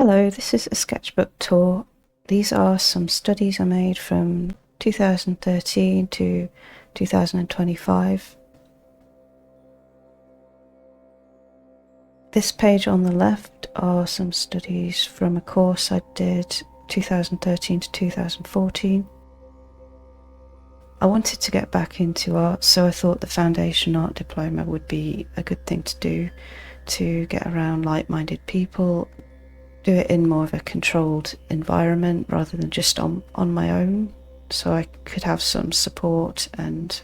Hello, this is a sketchbook tour. These are some studies I made from 2013 to 2025. This page on the left are some studies from a course I did 2013 to 2014. I wanted to get back into art, so I thought the foundation art diploma would be a good thing to do to get around like-minded people, do it in more of a controlled environment rather than just on my own, so I could have some support and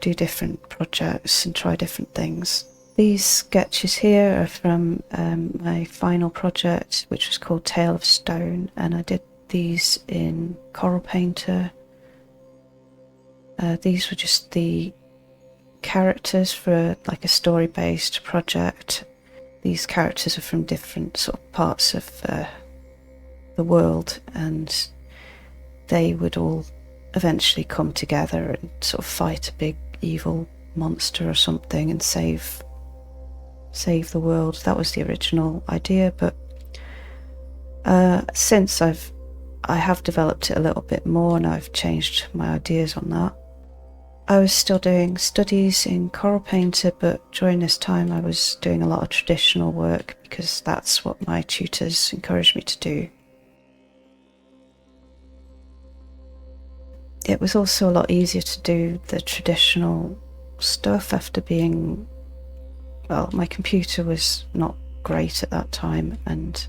do different projects and try different things. These sketches here are from my final project, which was called Tale of Stone, and I did these in Coral Painter. These were just the characters for like a story-based project. These characters are from different sort of parts of the world, and they would all eventually come together and sort of fight a big evil monster or something and save the world. That was the original idea, but since I have developed it a little bit more and I've changed my ideas on that. I was still doing studies in Coral Painter, but during this time I was doing a lot of traditional work because that's what my tutors encouraged me to do. It was also a lot easier to do the traditional stuff after being, well, my computer was not great at that time, and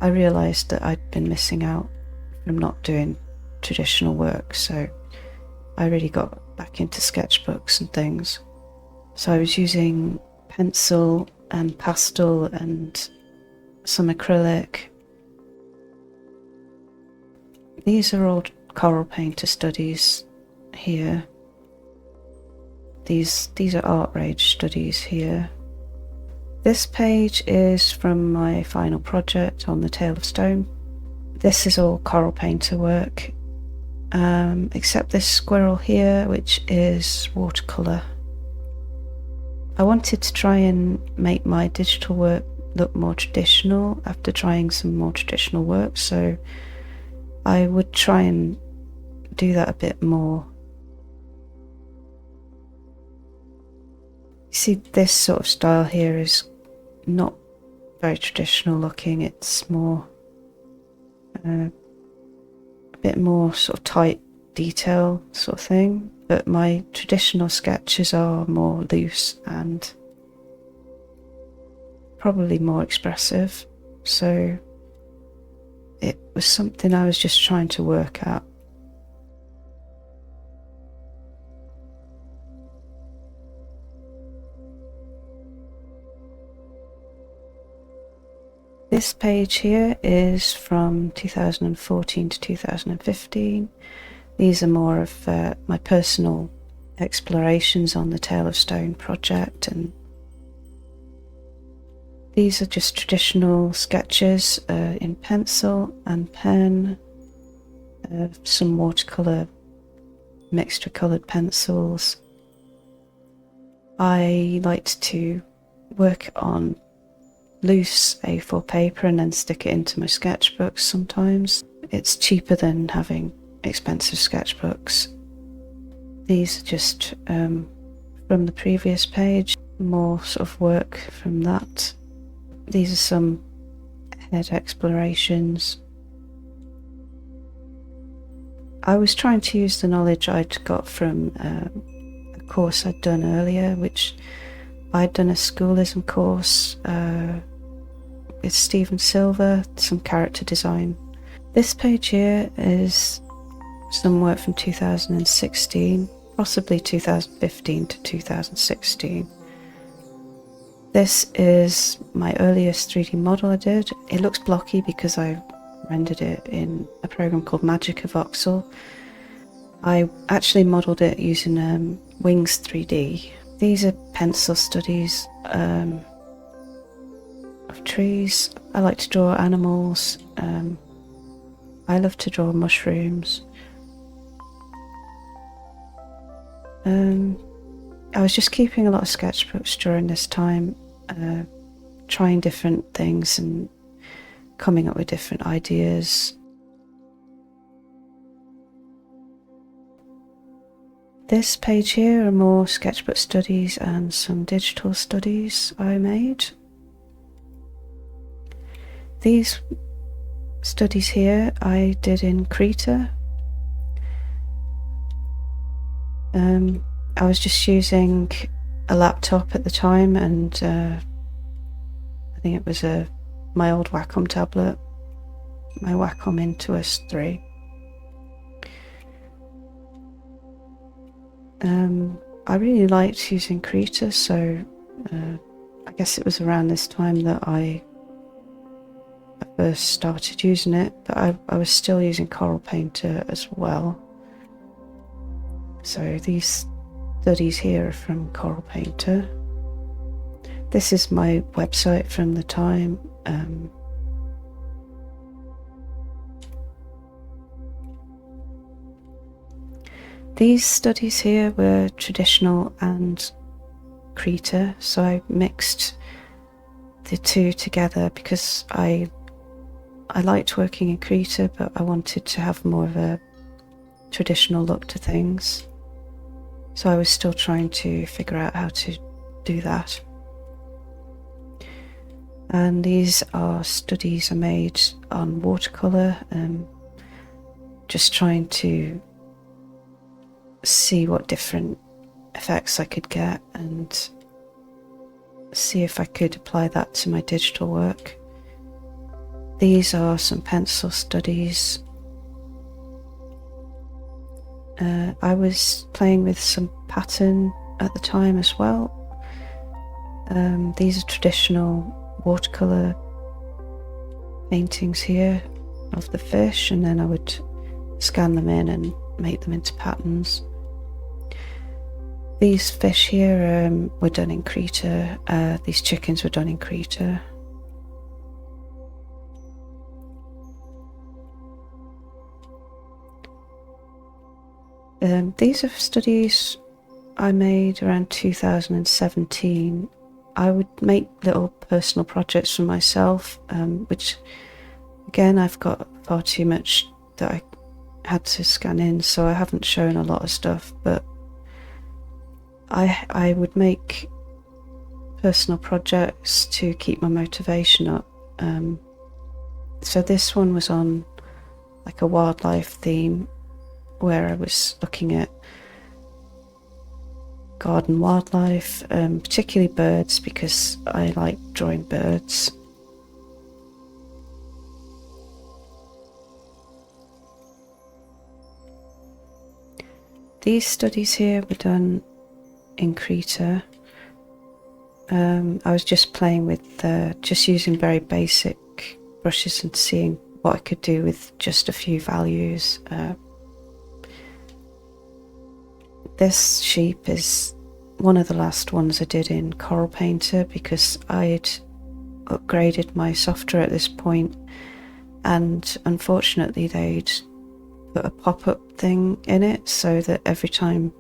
I realised that I'd been missing out from not doing traditional work, so I really got back into sketchbooks and things. So I was using pencil and pastel and some acrylic. These are all Coral Painter studies here. These are Art Rage studies here. This page is from my final project on the Tale of Stone. This is all Coral Painter work. Except this squirrel here, which is watercolour. I wanted to try and make my digital work look more traditional after trying some more traditional work, so I would try and do that a bit more. You see, this sort of style here is not very traditional looking. It's more a bit more sort of tight detail sort of thing, but my traditional sketches are more loose and probably more expressive, so it was something I was just trying to work at. This page here is from 2014 to 2015. These are more of my personal explorations on the Tale of Stone project, and these are just traditional sketches in pencil and pen, some watercolour mixed with coloured pencils. I liked to work on loose A4 paper and then stick it into my sketchbooks sometimes. It's cheaper than having expensive sketchbooks. These are just from the previous page, more sort of work from that. These are some head explorations. I was trying to use the knowledge I'd got from a course I'd done earlier, which I'd done a schoolism course with Stephen Silver, some character design. This page here is some work from 2016, possibly 2015 to 2016. This is my earliest 3D model I did. It looks blocky because I rendered it in a program called Magica Voxel. I actually modelled it using Wings 3D. These are pencil studies of trees. I like to draw animals. I love to draw mushrooms. I was just keeping a lot of sketchbooks during this time, trying different things and coming up with different ideas. This page here are more sketchbook studies and some digital studies I made. These studies here I did in Krita. I was just using a laptop at the time, and I think it was my old Wacom tablet, my Wacom Intuos 3. I really liked using Krita, so I guess it was around this time that I first started using it, but I was still using Coral Painter as well. So these studies here are from Coral Painter. This is my website from the time. These studies here were traditional and Krita, so I mixed the two together because I liked working in Krita, but I wanted to have more of a traditional look to things. So I was still trying to figure out how to do that. And these are studies I made on watercolour, just trying to see what different effects I could get and see if I could apply that to my digital work. These are some pencil studies. I was playing with some pattern at the time as well. These are traditional watercolour paintings here of the fish, and then I would scan them in and make them into patterns. These fish here were done in Krita. These chickens were done in Krita. These are studies I made around 2017. I would make little personal projects for myself, which again I've got far too much that I had to scan in, so I haven't shown a lot of stuff, but I would make personal projects to keep my motivation up. So this one was on like a wildlife theme, where I was looking at garden wildlife, particularly birds, because I like drawing birds. These studies here were done in Krita. I was just playing with just using very basic brushes and seeing what I could do with just a few values. This sheep is one of the last ones I did in Coral Painter because I'd upgraded my software at this point, and unfortunately they'd put a pop-up thing in it so that every time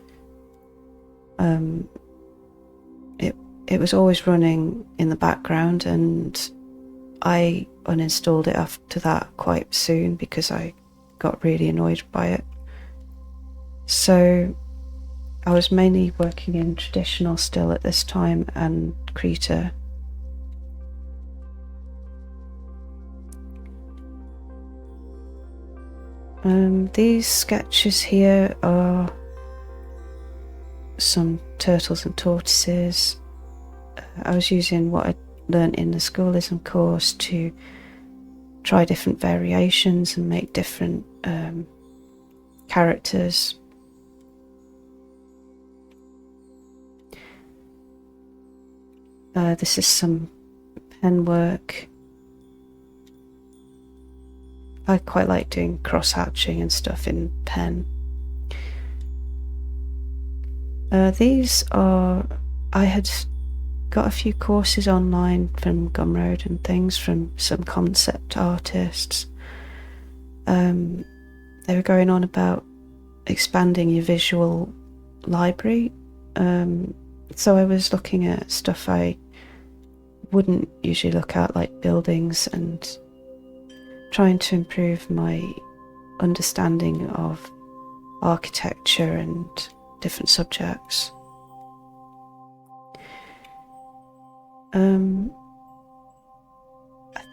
it was always running in the background, and I uninstalled it after that quite soon because I got really annoyed by it. So I was mainly working in traditional still at this time and Krita. These sketches here are some turtles and tortoises. I was using what I learnt in the schoolism course to try different variations and make different characters. This is some pen work. I quite like doing cross-hatching and stuff in pen. These are, I had got a few courses online from Gumroad and things from some concept artists. They were going on about expanding your visual library. So I was looking at stuff I wouldn't usually look at, like buildings and trying to improve my understanding of architecture and different subjects. I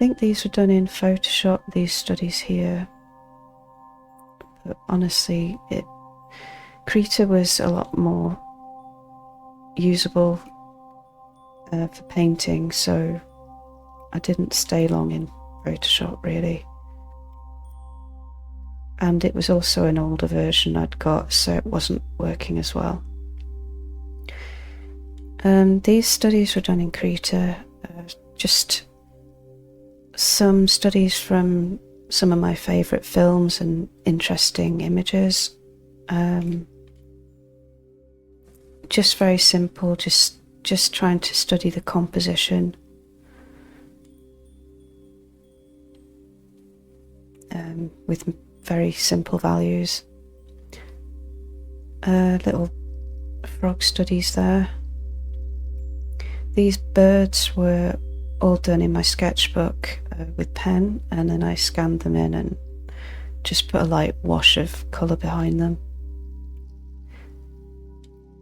think these were done in Photoshop, these studies here, but honestly Krita was a lot more usable for painting, so I didn't stay long in Photoshop really. And it was also an older version I'd got, so it wasn't working as well. These studies were done in Krita, just some studies from some of my favourite films and interesting images. Just very simple, just trying to study the composition. With very simple values. Little frog studies there. These birds were all done in my sketchbook with pen, and then I scanned them in and just put a light wash of colour behind them.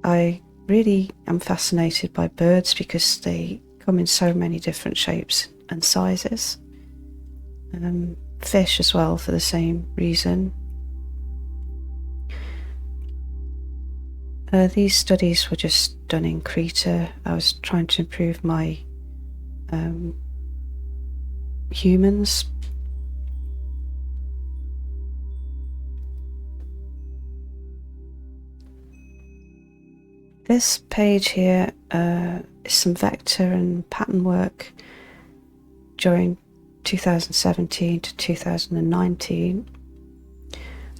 I really am fascinated by birds because they come in so many different shapes and sizes. Fish as well, for the same reason. These studies were just done in Krita. I was trying to improve my humans. This page here is some vector and pattern work during 2017 to 2019.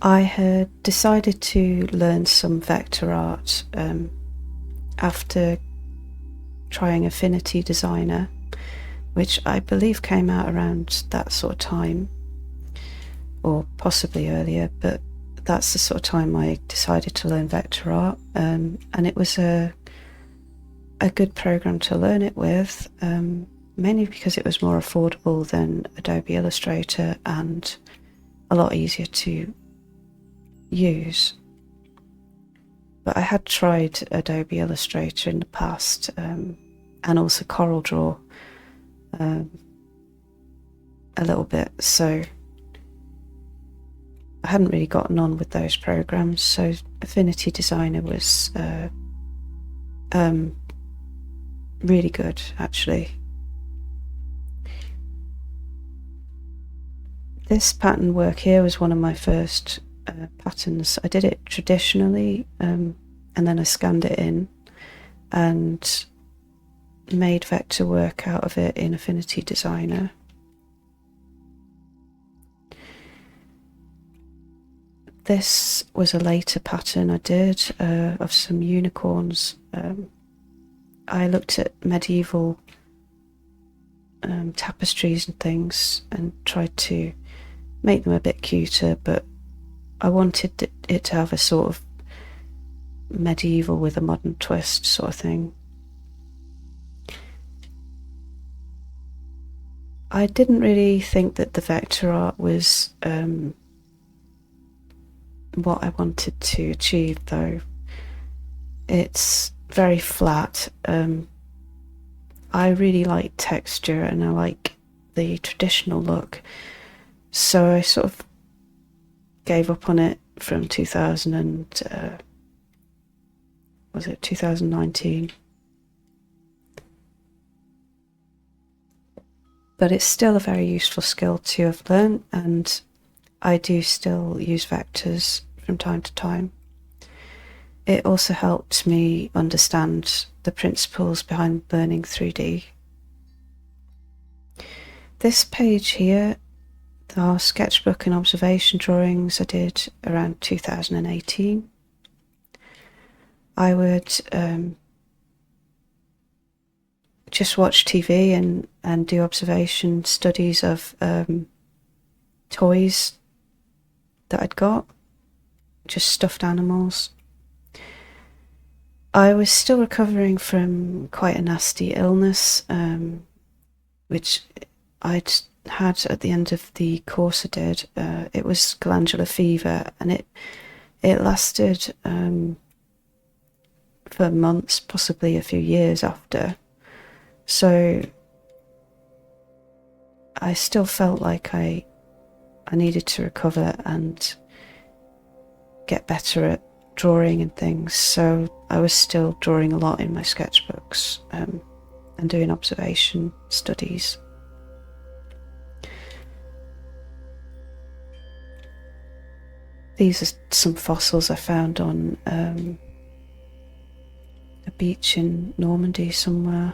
I had decided to learn some vector art after trying Affinity Designer, which I believe came out around that sort of time, or possibly earlier, but that's the sort of time I decided to learn vector art, and it was a good program to learn it with, mainly because it was more affordable than Adobe Illustrator and a lot easier to use. But I had tried Adobe Illustrator in the past, and also CorelDRAW a little bit, so I hadn't really gotten on with those programs, so Affinity Designer was really good, actually. This pattern work here was one of my first patterns. I did it traditionally, and then I scanned it in and made vector work out of it in Affinity Designer. This was a later pattern I did of some unicorns. I looked at medieval tapestries and things and tried to make them a bit cuter, but I wanted it to have a sort of medieval with a modern twist sort of thing. I didn't really think that the vector art was what I wanted to achieve, though. It's very flat. I really like texture and I like the traditional look, so I sort of gave up on it from 2019? But it's still a very useful skill to have learned, and I do still use vectors from time to time. It also helped me understand the principles behind learning 3D. This page here are sketchbook and observation drawings I did around 2018. I would just watch TV and do observation studies of toys that I'd got, just stuffed animals. I was still recovering from quite a nasty illness, which I'd had at the end of the course I did, it was glandular fever, and it lasted for months, possibly a few years after. So I still felt like I needed to recover and get better at drawing and things. So I was still drawing a lot in my sketchbooks and doing observation studies. These are some fossils I found on a beach in Normandy somewhere.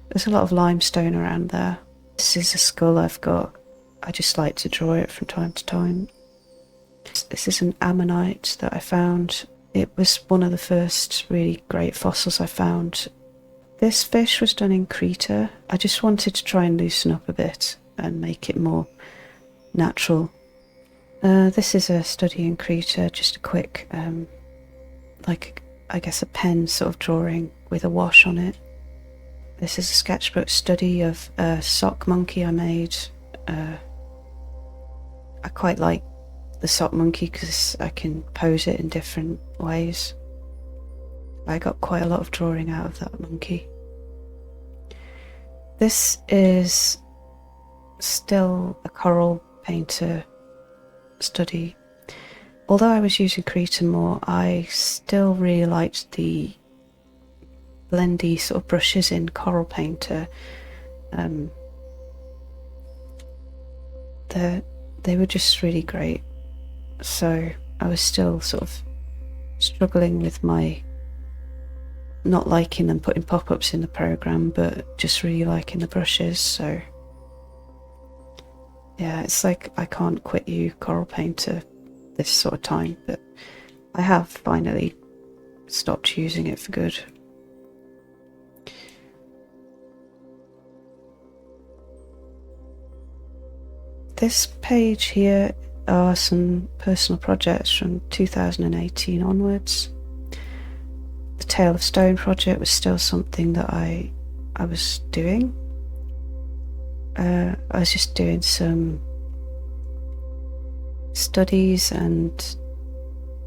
There's a lot of limestone around there. This is a skull I've got. I just like to draw it from time to time. This is an ammonite that I found. It was one of the first really great fossils I found. This fish was done in Crete. I just wanted to try and loosen up a bit and make it more natural. This is a study in Crete, just a quick, like I guess a pen sort of drawing with a wash on it. This is a sketchbook study of a sock monkey I made. I quite like the sock monkey because I can pose it in different ways. I got quite a lot of drawing out of that monkey. This is still a coral painter study. Although I was using Cretan more, I still really liked the blendy sort of brushes in Coral Painter. They were just really great. So I was still sort of struggling with my not liking them putting pop-ups in the program, but just really liking the brushes. So yeah, it's like I can't quit you, Coral Painter, this sort of time, but I have finally stopped using it for good. This page here are some personal projects from 2018 onwards. The Tale of Stone project was still something that I was doing. I was just doing some studies and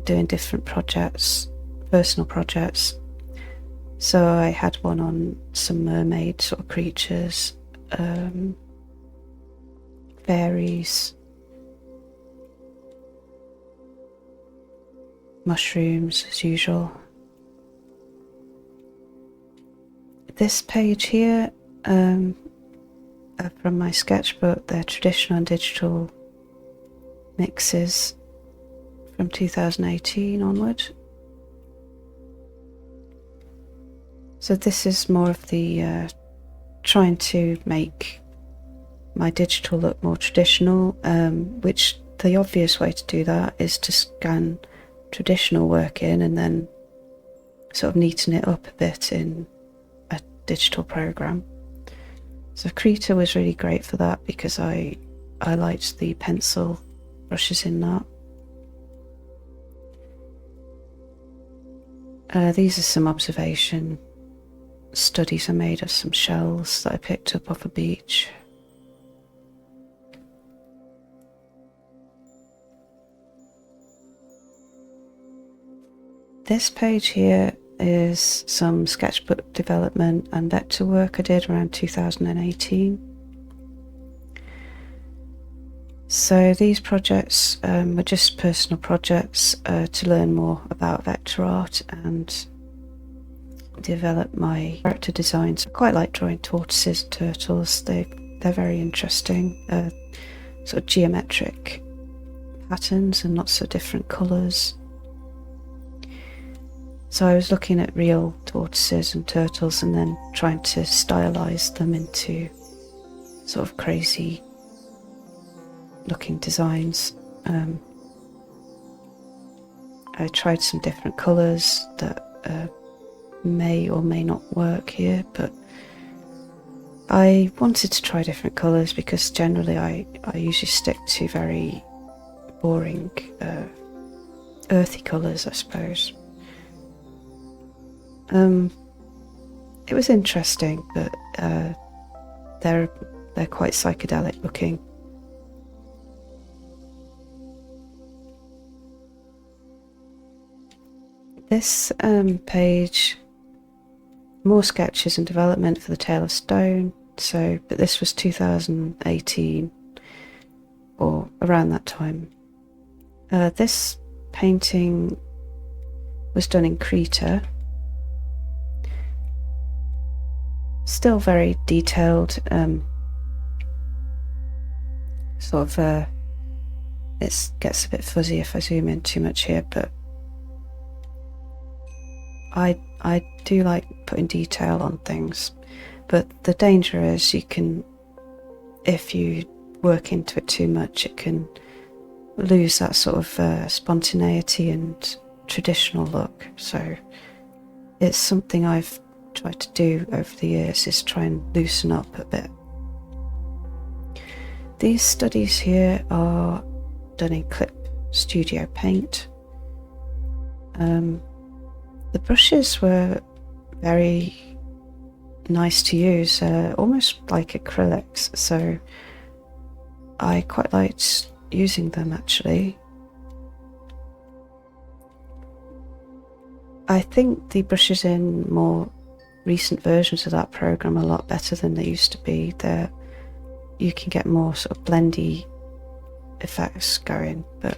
doing different projects, personal projects. So I had one on some mermaid sort of creatures, fairies, mushrooms as usual. This page here, from my sketchbook, they're traditional and digital mixes from 2018 onward. So this is more of the trying to make my digital look more traditional, which the obvious way to do that is to scan traditional work in and then sort of neaten it up a bit in a digital program. So Krita was really great for that because I liked the pencil brushes in that. These are some observation studies I made of some shells that I picked up off a beach. This page here is some sketchbook development and vector work I did around 2018. So these projects were just personal projects to learn more about vector art and develop my character designs. I quite like drawing tortoises and turtles. They're very interesting, sort of geometric patterns and lots of different colours. So I was looking at real tortoises and turtles and then trying to stylize them into sort of crazy looking designs. I tried some different colours that may or may not work here, but I wanted to try different colours because generally I usually stick to very boring earthy colours, I suppose. It was interesting, but there are they're quite psychedelic looking. This page, more sketches and development for the Tale of Stone. So, but this was 2018 or around that time. This painting was done in Krita. Still very detailed. It gets a bit fuzzy if I zoom in too much here, but I do like putting detail on things. But the danger is if you work into it too much, it can lose that sort of spontaneity and traditional look. So it's something I've tried to do over the years, is try and loosen up a bit. These studies here are done in Clip Studio Paint. The brushes were very nice to use, almost like acrylics, so I quite liked using them actually. I think the brushes in more recent versions of that program are a lot better than they used to be. You can get more sort of blendy effects going, but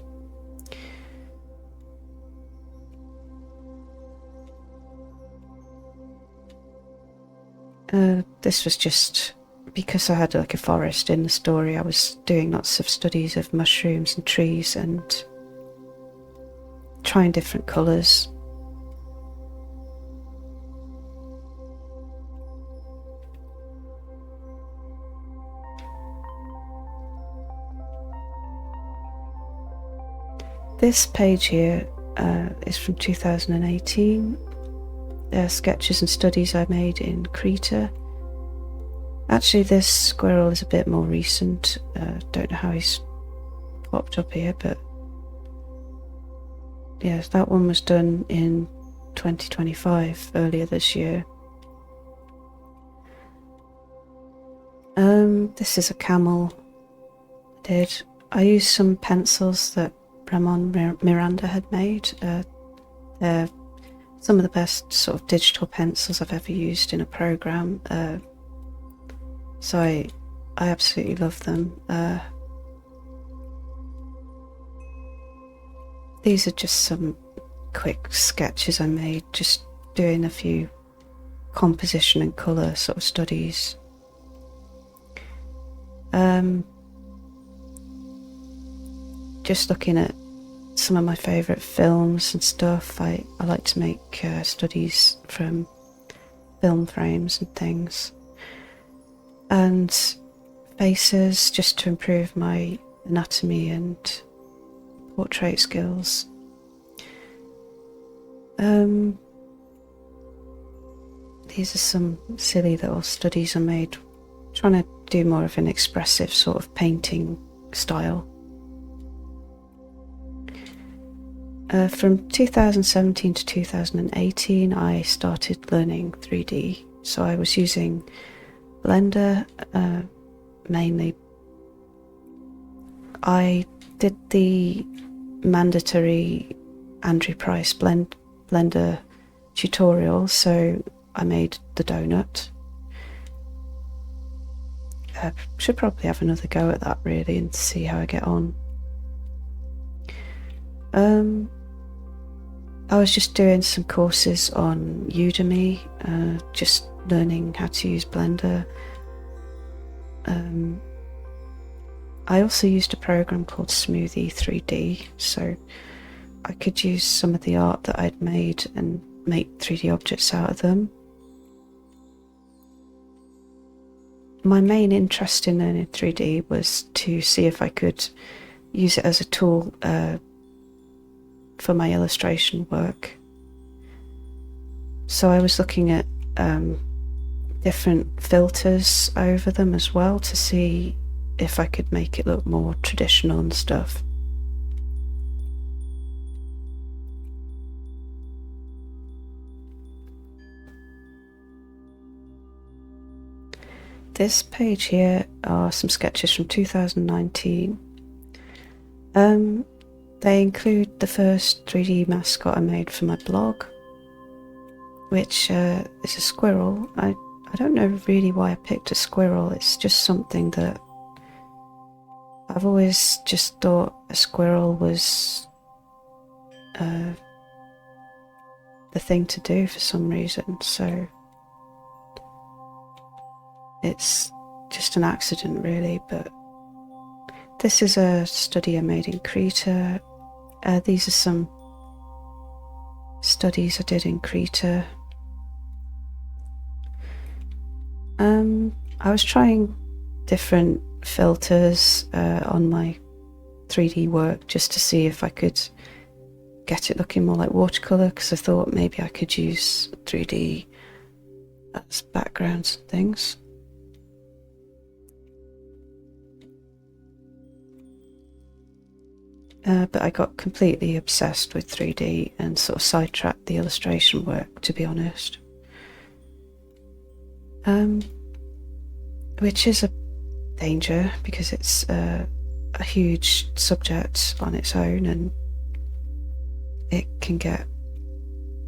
this was just because I had like a forest in the story. I was doing lots of studies of mushrooms and trees and trying different colours. This page here is from 2018. Sketches and studies I made in Krita. Actually, this squirrel is a bit more recent. Don't know how he's popped up here, but yes, that one was done in 2025, earlier this year. This is a camel I used some pencils that Ramon Miranda had made. They're some of the best sort of digital pencils I've ever used in a program. So I absolutely love them. These are just some quick sketches I made, just doing a few composition and colour sort of studies. Just looking at some of my favourite films and stuff. I like to make studies from film frames and things. And faces, just to improve my anatomy and portrait skills. These are some silly little studies I made, trying to do more of an expressive sort of painting style. From 2017 to 2018, I started learning 3D. So I was using Blender mainly. I did the mandatory Andrew Price Blender tutorial, so I made the donut. Should probably have another go at that really and see how I get on. I was just doing some courses on Udemy, just learning how to use Blender. I also used a program called Smoothie 3D, so I could use some of the art that I'd made and make 3D objects out of them. My main interest in learning 3D was to see if I could use it as a tool for my illustration work. So I was looking at different filters over them as well to see if I could make it look more traditional and stuff. This page here are some sketches from 2019. They include the first 3D mascot I made for my blog, which is a squirrel. I don't know really why I picked a squirrel. It's just something that I've always just thought a squirrel was the thing to do for some reason, so it's just an accident really. But this is a study I made in Krita. These are some studies I did in Krita. I was trying different filters on my 3D work just to see if I could get it looking more like watercolour, because I thought maybe I could use 3D as backgrounds and things. But I got completely obsessed with 3D and sort of sidetracked the illustration work, to be honest. Which is a danger, because it's a huge subject on its own and it can get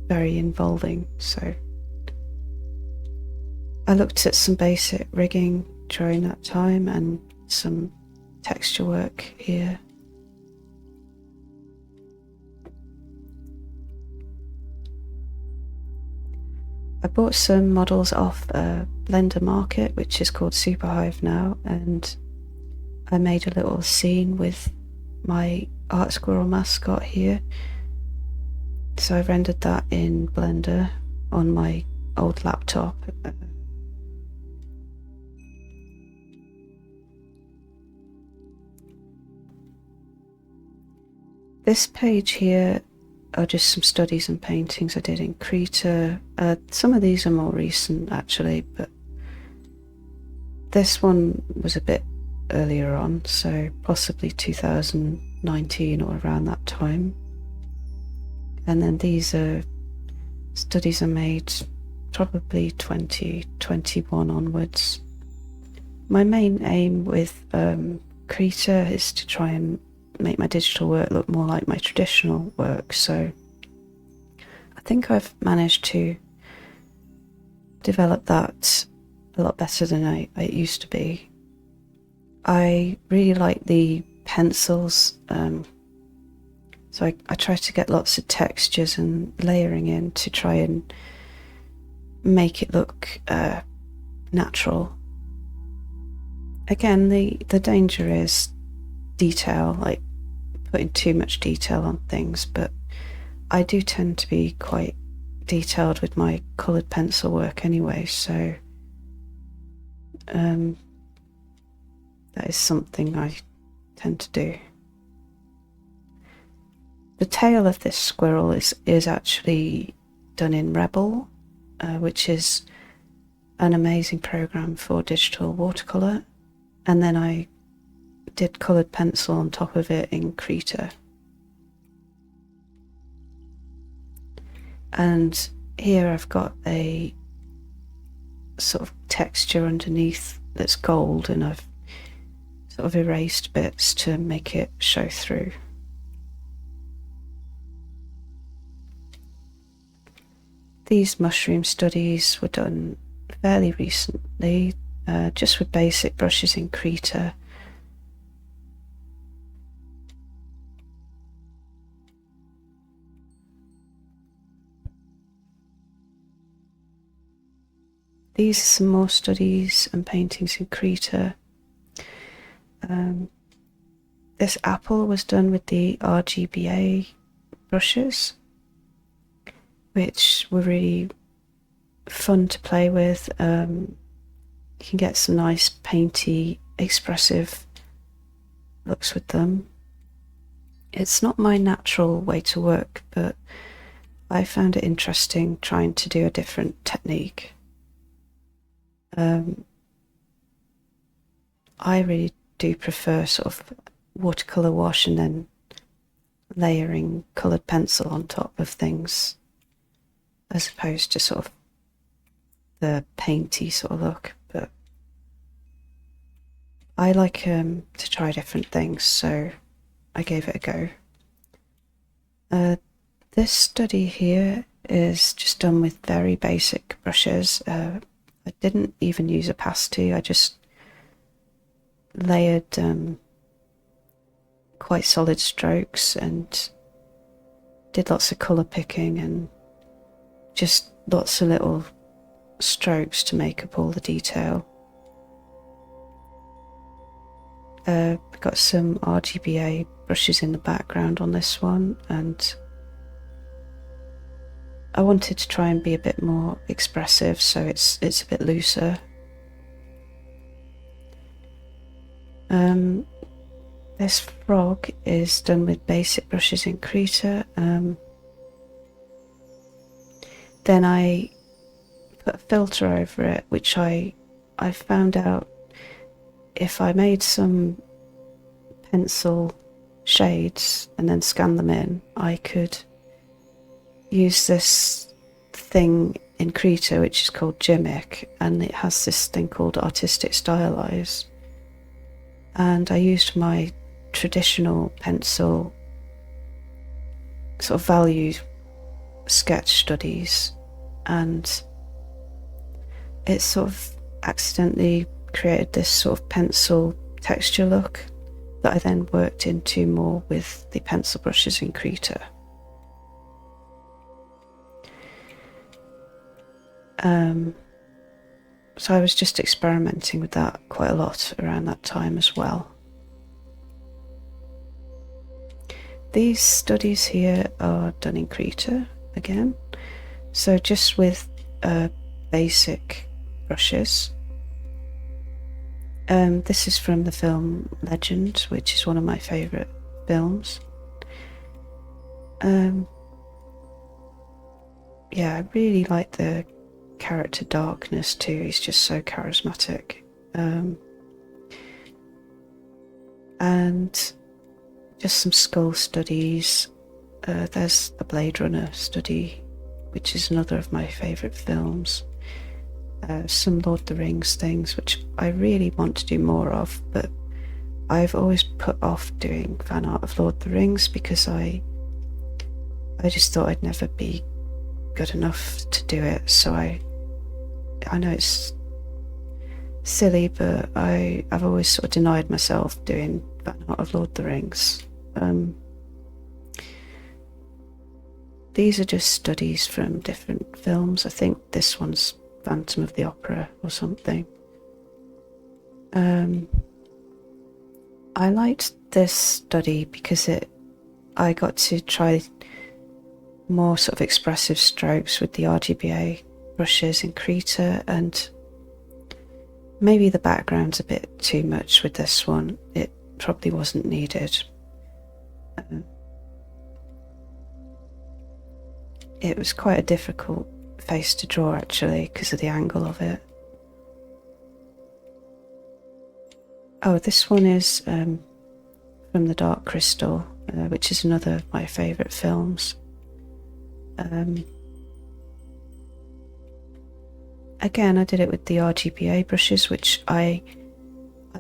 very involving. So I looked at some basic rigging during that time and some texture work here. I bought some models off a Blender market, which is called Superhive now, and I made a little scene with my art squirrel mascot here. So I rendered that in Blender on my old laptop. This page here are just some studies and paintings I did in Krita. Some of these are more recent actually, but this one was a bit earlier on, so possibly 2019 or around that time. And then these are studies I made probably 2021 onwards. My main aim with Krita is to try and make my digital work look more like my traditional work, so I think I've managed to develop that a lot better than it used to be. I really like the pencils, so I try to get lots of textures and layering in to try and make it look natural. Again, the danger is detail, like putting too much detail on things, but I do tend to be quite detailed with my coloured pencil work anyway, so that is something I tend to do. The tail of this squirrel is actually done in Rebel, which is an amazing program for digital watercolour, and then I did coloured pencil on top of it in Krita. And here I've got a sort of texture underneath that's gold, and I've sort of erased bits to make it show through. These mushroom studies were done fairly recently, just with basic brushes in Krita. These are some more studies and paintings in Krita. This apple was done with the RGBA brushes, which were really fun to play with. You can get some nice painty, expressive looks with them. It's not my natural way to work, but I found it interesting trying to do a different technique. I really do prefer sort of watercolour wash and then layering coloured pencil on top of things, as opposed to sort of the painty sort of look. But I like to try different things, so I gave it a go. This study here is just done with very basic brushes. I didn't even use opacity, I just layered quite solid strokes and did lots of colour picking and just lots of little strokes to make up all the detail. We've got some RGBA brushes in the background on this one, and I wanted to try and be a bit more expressive, so it's a bit looser. This frog is done with basic brushes in Krita. Then I put a filter over it, which I found out if I made some pencil shades and then scanned them in, I could use this thing in Krita which is called Gimmick, and it has this thing called Artistic Stylize, and I used my traditional pencil sort of value sketch studies, and it sort of accidentally created this sort of pencil texture look that I then worked into more with the pencil brushes in Krita. So I was just experimenting with that quite a lot around that time as well. These studies here are done in Krita again, so just with basic brushes. This is from the film Legend, which is one of my favourite films. Yeah, I really like the character Darkness too, he's just so charismatic. And just some skull studies. There's the Blade Runner study, which is another of my favourite films. Some Lord of the Rings things, which I really want to do more of, but I've always put off doing fan art of Lord of the Rings because I just thought I'd never be good enough to do it. So I know it's silly, but I've always sort of denied myself doing fan art of Lord of the Rings. These are just studies from different films. I think this one's Phantom of the Opera or something. I liked this study because I got to try more sort of expressive strokes with the RGBA brushes in Krita, and maybe the background's a bit too much with this one. It probably wasn't needed. It was quite a difficult face to draw actually because of the angle of it. Oh, this one is from The Dark Crystal, which is another of my favourite films. Again, I did it with the RGBA brushes, which I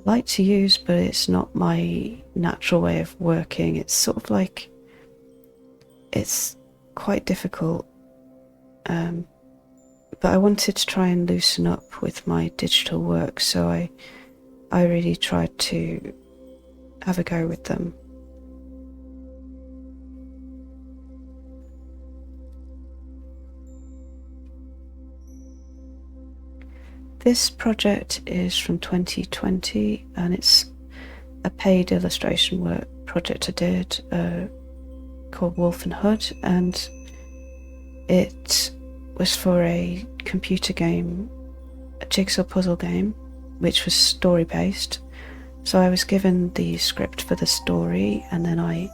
like to use, but it's not my natural way of working. It's sort of like, it's quite difficult, but I wanted to try and loosen up with my digital work, so I really tried to have a go with them. This project is from 2020, and it's a paid illustration work project I did called Wolf and Hood, and it was for a computer game, a jigsaw puzzle game, which was story based. So I was given the script for the story, and then I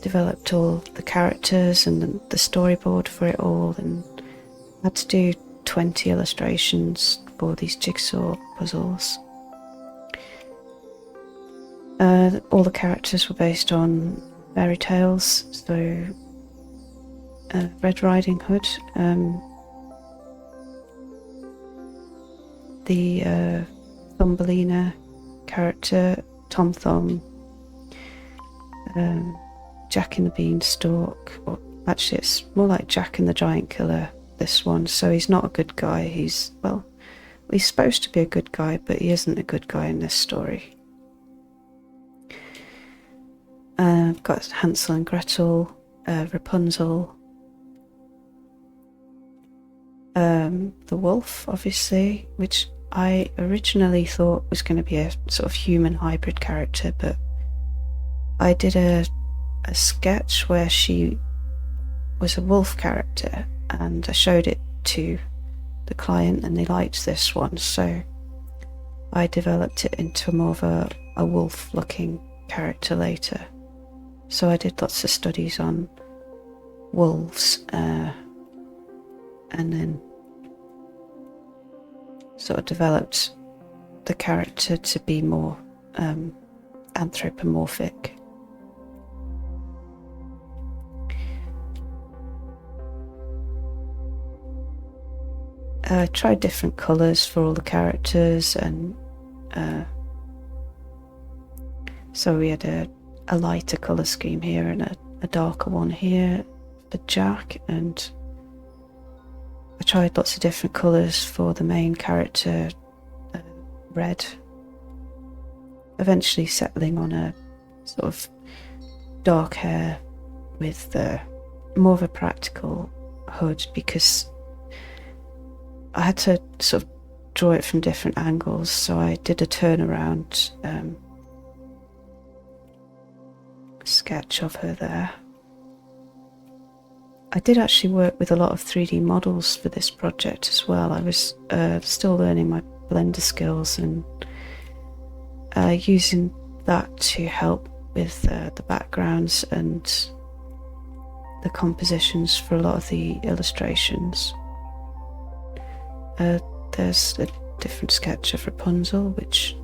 developed all the characters and the storyboard for it all, and had to do 20 illustrations for these jigsaw puzzles. All the characters were based on fairy tales, so Red Riding Hood, the Thumbelina character, Tom Thumb, Jack and the Beanstalk, or actually it's more like Jack and the Giant Killer, this one. So he's not a good guy. He's supposed to be a good guy, but he isn't a good guy in this story. I've got Hansel and Gretel, Rapunzel, the wolf, obviously, which I originally thought was going to be a sort of human hybrid character, but I did a sketch where she was a wolf character, and I showed it to the client and they liked this one, so I developed it into more of a wolf looking character later. So I did lots of studies on wolves, and then sort of developed the character to be more anthropomorphic. I tried different colours for all the characters, and so we had a lighter colour scheme here and a darker one here for Jack, and I tried lots of different colours for the main character, red, eventually settling on a sort of dark hair with more of a practical hood, because I had to sort of draw it from different angles, so I did a turnaround sketch of her there. I did actually work with a lot of 3D models for this project as well. I was still learning my Blender skills and using that to help with the backgrounds and the compositions for a lot of the illustrations. There's a different sketch of Rapunzel, which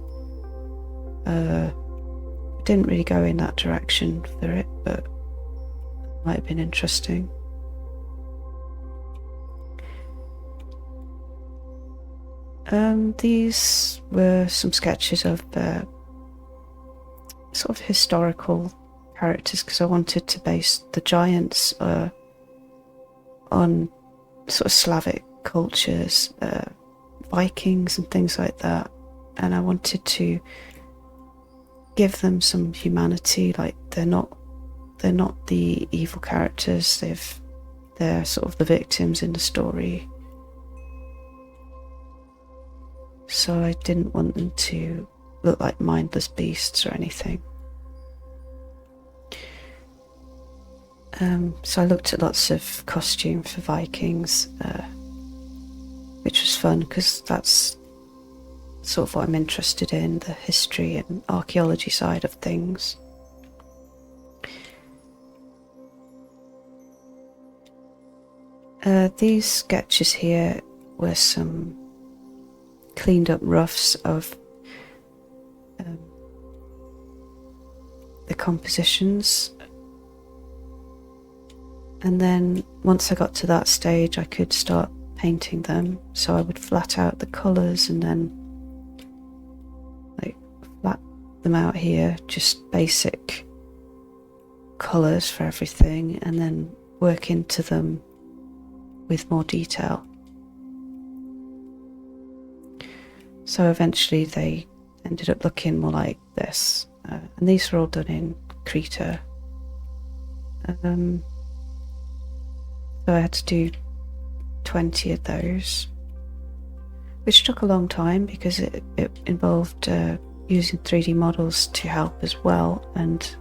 didn't really go in that direction for it, but might have been interesting. These were some sketches of sort of historical characters, because I wanted to base the giants on sort of Slavic cultures, Vikings and things like that, and I wanted to give them some humanity. Like they're not the evil characters, they're sort of the victims in the story, so I didn't want them to look like mindless beasts or anything. So I looked at lots of costume for Vikings, which was fun because that's sort of what I'm interested in, the history and archaeology side of things. These sketches here were some cleaned up roughs of the compositions, and then once I got to that stage I could start painting them. So I would flat out the colours and then like flat them out here, just basic colours for everything, and then work into them with more detail. So eventually they ended up looking more like this, and these were all done in Krita. So I had to do 20 of those, which took a long time because it involved using 3D models to help as well, and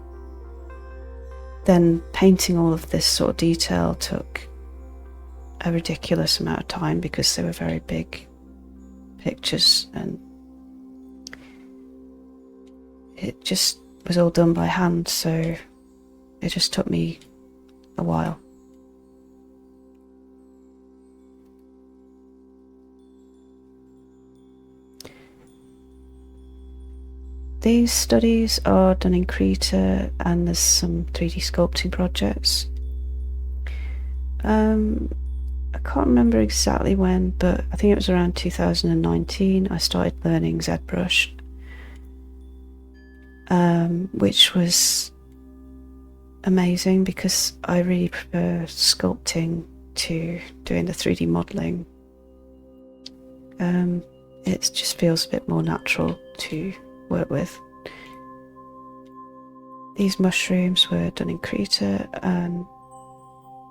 then painting all of this sort of detail took a ridiculous amount of time because they were very big pictures, and it just was all done by hand, so it just took me a while. These studies are done in Krita, and there's some 3D sculpting projects. I can't remember exactly when, but I think it was around 2019 I started learning ZBrush. which was amazing because I really prefer sculpting to doing the 3D modelling. It just feels a bit more natural to work with. These mushrooms were done in Krita, and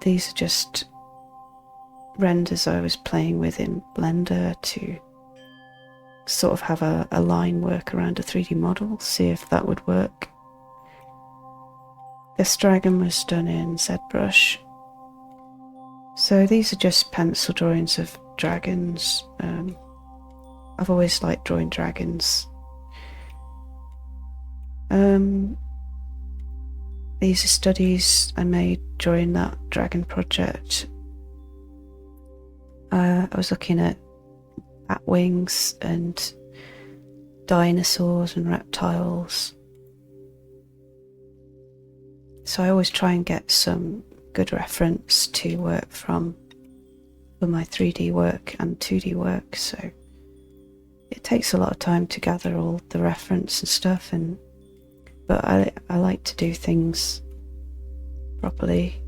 these are just renders I was playing with in Blender to sort of have a line work around a 3D model, see if that would work. This dragon was done in ZBrush. So these are just pencil drawings of dragons. I've always liked drawing dragons. These are studies I made during that dragon project. I was looking at bat wings and dinosaurs and reptiles. So I always try and get some good reference to work from for my 3D work and 2D work, so it takes a lot of time to gather all the reference and stuff, but I like to do things properly.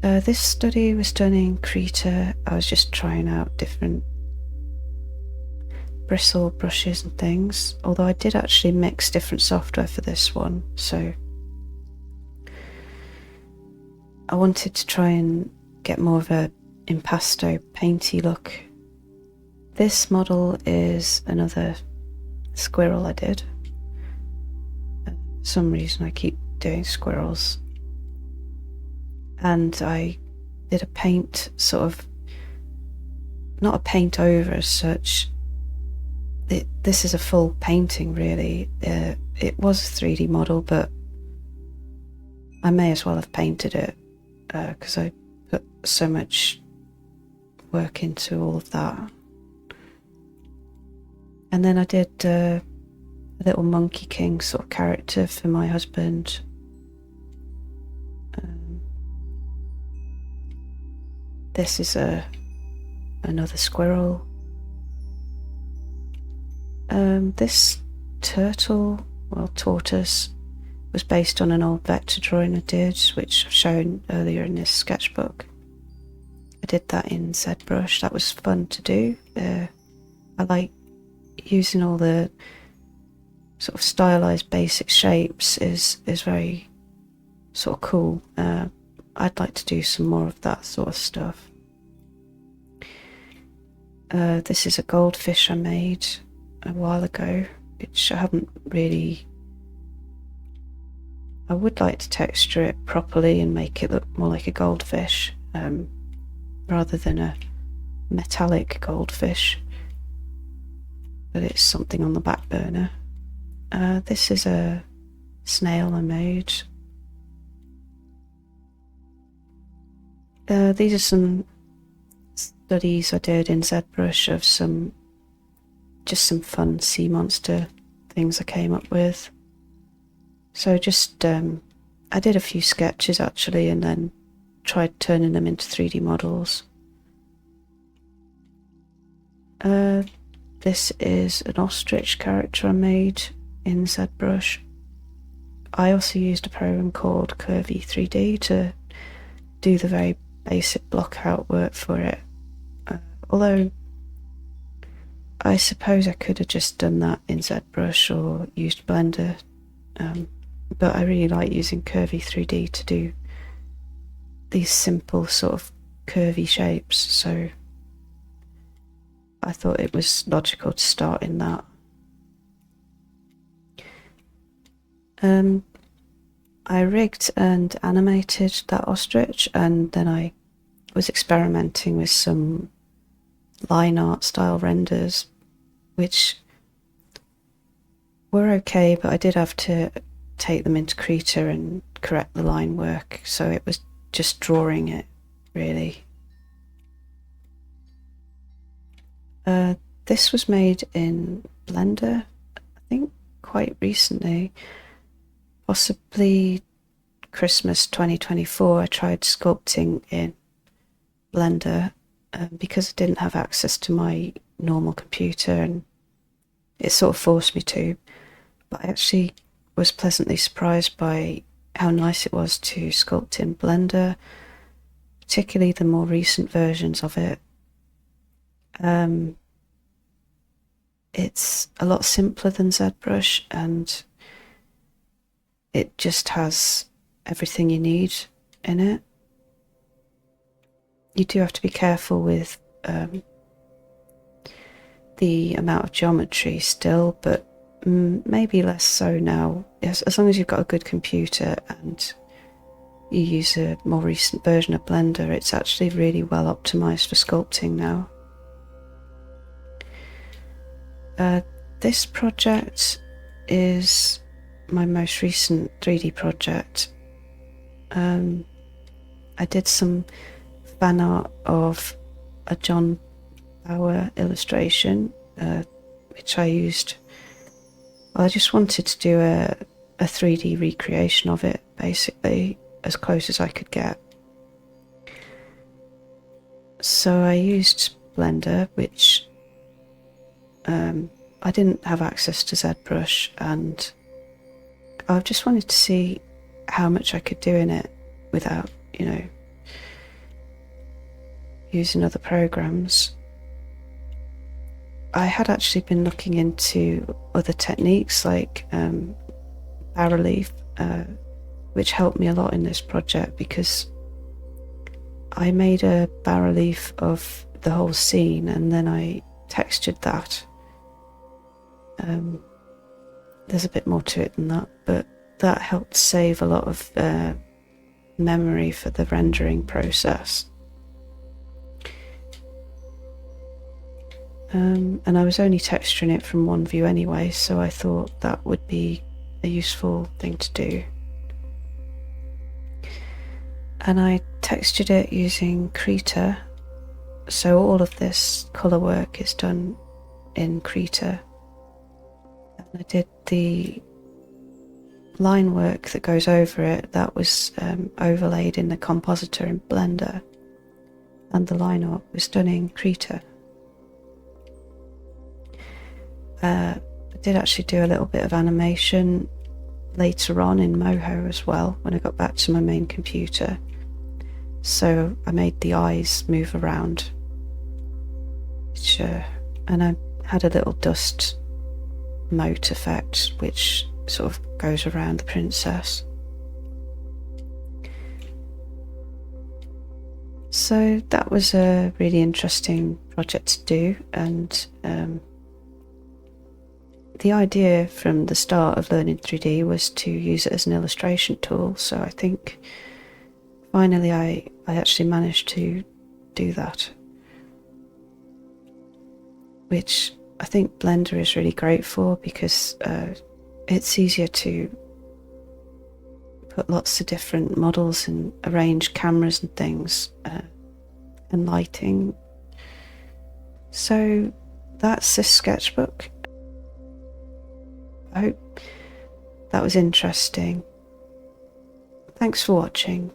This study was done in Krita. I was just trying out different bristle brushes and things, although I did actually mix different software for this one, so I wanted to try and get more of a impasto painty look. This model is another squirrel I did. For some reason I keep doing squirrels. And I did a paint, sort of, not a paint over as such. This is a full painting really. It was a 3D model, but I may as well have painted it because I put so much work into all of that. And then I did a little Monkey King sort of character for my husband. This is another squirrel. This turtle, well, tortoise, was based on an old vector drawing I did, which I've shown earlier in this sketchbook. I did that in ZBrush. That was fun to do. I like using all the sort of stylized basic shapes is very sort of cool. I'd like to do some more of that sort of stuff. This is a goldfish I made a while ago, which I haven't really... I would like to texture it properly and make it look more like a goldfish rather than a metallic goldfish, but it's something on the back burner. This is a snail I made. These are some studies I did in ZBrush of just some fun sea monster things I came up with. So just I did a few sketches actually, and then tried turning them into 3D models. This is an ostrich character I made in ZBrush. I also used a program called Curvy 3D to do the very basic block out work for it. Although I suppose I could have just done that in ZBrush or used Blender, but I really like using Curvy 3D to do these simple sort of curvy shapes, so I thought it was logical to start in that. I rigged and animated that ostrich, and then I was experimenting with some line art style renders, which were okay, but I did have to take them into Krita and correct the line work, so it was just drawing it really. This was made in Blender, I think quite recently, possibly Christmas 2024. I tried sculpting in Blender because I didn't have access to my normal computer, and it sort of forced me to. but I actually was pleasantly surprised by how nice it was to sculpt in Blender, particularly the more recent versions of it. It's a lot simpler than ZBrush, and it just has everything you need in it. You do have to be careful with the amount of geometry still, but maybe less so now. Yes, as long as you've got a good computer and you use a more recent version of Blender, it's actually really well optimized for sculpting now. This project is my most recent 3D project. I did some fan art of a John Bauer illustration, which I used. Well, I just wanted to do a 3D recreation of it, basically, as close as I could get. So I used Blender, which I didn't have access to ZBrush, and I just wanted to see how much I could do in it without, using other programs. I had actually been looking into other techniques like bas-relief, which helped me a lot in this project, because I made a bas-relief of the whole scene and then I textured that. There's a bit more to it than that, but that helped save a lot of memory for the rendering process. And I was only texturing it from one view anyway, so I thought that would be a useful thing to do. And I textured it using Krita, so all of this colour work is done in Krita. And I did the line work that goes over it, that was overlaid in the compositor in Blender, and the line art was done in Krita. I did actually do a little bit of animation later on in Moho as well, when I got back to my main computer. So I made the eyes move around, and I had a little dust mote effect which sort of goes around the princess. So that was a really interesting project to do, and the idea from the start of learning 3D was to use it as an illustration tool, so I think finally I actually managed to do that, which I think Blender is really great for, because it's easier to put lots of different models and arrange cameras and things, and lighting. So that's this sketchbook. I hope that was interesting. Thanks for watching.